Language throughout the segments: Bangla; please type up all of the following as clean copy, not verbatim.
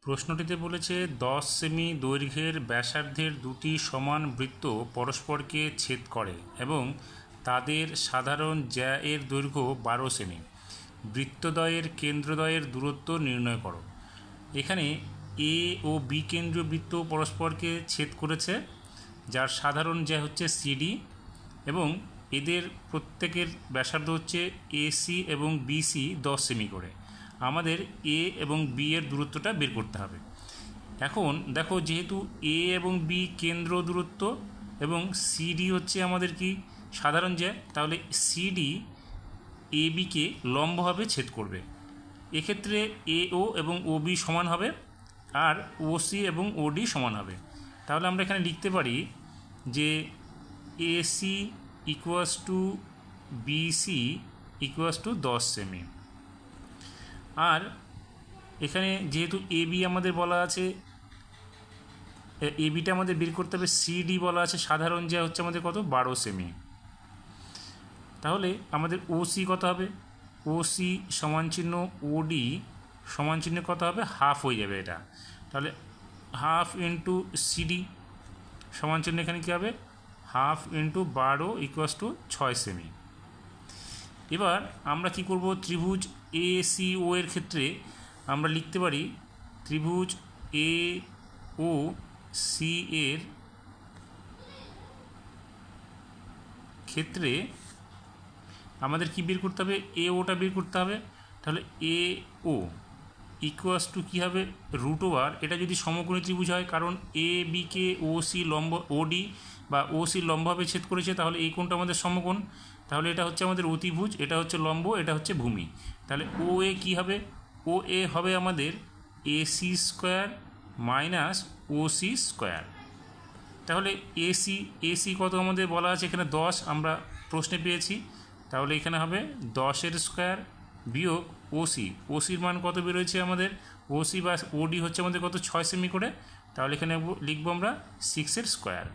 প্রশ্নটিতে বলেছে 10 সেমি দৈর্ঘ্যের ব্যাসার্ধের দুটি সমান বৃত্ত পরস্পরকে ছেদ করে এবং তাদের সাধারণ জ্যা এর দৈর্ঘ্য 12 সেমি। বৃত্তদ্বয়ের কেন্দ্রদ্বয়ের দূরত্ব নির্ণয় করো। এখানে এ ও বি কেন্দ্রীয় বৃত্ত পরস্পরকে ছেদ করেছে, যার সাধারণ জ্যা হচ্ছে সিডি এবং এদের প্রত্যেকের ব্যাসার্ধ হচ্ছে এসি এবং বিসি 10 সেমি করে। আমাদের এ এবং বি এর দূরত্বটা বের করতে হবে। এখন দেখো, যেহেতু এ এবং বি কেন্দ্র দূরত্ব এবং সিডি হচ্ছে আমাদের কি সাধারণ জ্যা, তাহলে সিডি এ বিকে লম্বভাবে ছেদ করবে। এক্ষেত্রে এও এবং ও বি সমান হবে আর ও সি এবং ওডি সমান হবে। তাহলে আমরা এখানে লিখতে পারি যে AC equals to BC equals to 10 সেমি। আর এখানে যেহেতু এ বি আমাদের বলা আছে, এ বিটা আমাদের বের করতে হবে, সিডি বলা আছে সাধারণ যা হচ্ছে আমাদের কত 12 সেমি। তাহলে আমাদের ওসি কত হবে, ওসি সমান চিহ্ন ওডি সমান চিহ্ন কত হবে, হাফ হয়ে যাবে এটা। তাহলে হাফ ইন্টু সিডি সমান চিহ্ন এখানে কী হবে, half into 12 equals to 6 semi. এবার আমরা কি করব, ত্রিভুজ এ সি ও এর ক্ষেত্রে আমরা লিখতে পারি ত্রিভুজ এ ও সি এর ক্ষেত্রে আমাদের কি বের করতে হবে, এ ওটা বের করতে হবে। তাহলে এ ও ইকুয়াস টু কী হবে, রুট ওভার, এটা যদি সমকোণী ত্রিভুজ হয়, কারণ এ বিকে ও সি লম্ব ওডি বা ও সি লম্বভাবে ছেদ করেছে, তাহলে এই কোণটা আমাদের সমকোণ। তাহলে এটা হচ্ছে আমাদের অতিভুজ, এটা হচ্ছে লম্ব, এটা হচ্ছে ভূমি। তাহলে ও এ কী হবে, ও এ হবে আমাদের এসি স্কোয়ার মাইনাস ও সি স্কোয়ার। তাহলে এসি কত আমাদের বলা আছে এখানে 10, আমরা প্রশ্নে পেয়েছি। তাহলে এখানে হবে 10 স্কোয়ার বিয়োগ ওসির মান কত বেরোয়েছে আমাদের, ওসি বা ওডি হচ্ছে আমাদের কত 6 সেমি করে। তাহলে এখানে লিখবো আমরা 6 স্কোয়ার।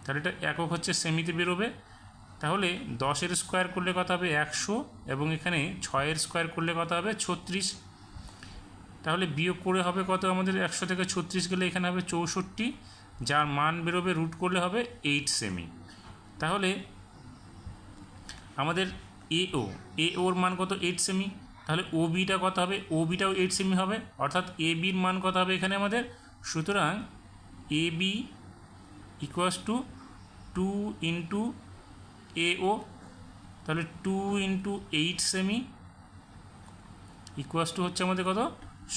তাহলে এটা একক হচ্ছে সেমিতে বেরোবে। তাহলে 10 স্কোয়ার করলে কত হবে 100 এবং এখানে 6 স্কোয়ার করলে কত হবে 36। তাহলে বিয়োগ করে হবে কত আমাদের, 100 থেকে 36 গেলে এখানে হবে 64, যার মান বেরোবে রুট করলে হবে 8 সেমি। তাহলে আমাদের ওর মান কত 8 সেমি। তাহলে ও বিটা কত হবে, ও বিটাও 8 সেমি হবে, অর্থাৎ এ বির মান কত হবে এখানে আমাদের। সুতরাং A B equals to 2 into এও, তাহলে 2 ইন্টু 8 সেমি ইকুয়াস টু হচ্ছে আমাদের কত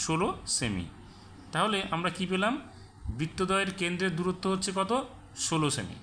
16 সেমি। তাহলে আমরা কি পেলাম, বৃত্তদ্বয়ের কেন্দ্রের দূরত্ব হচ্ছে কত 16 সেমি।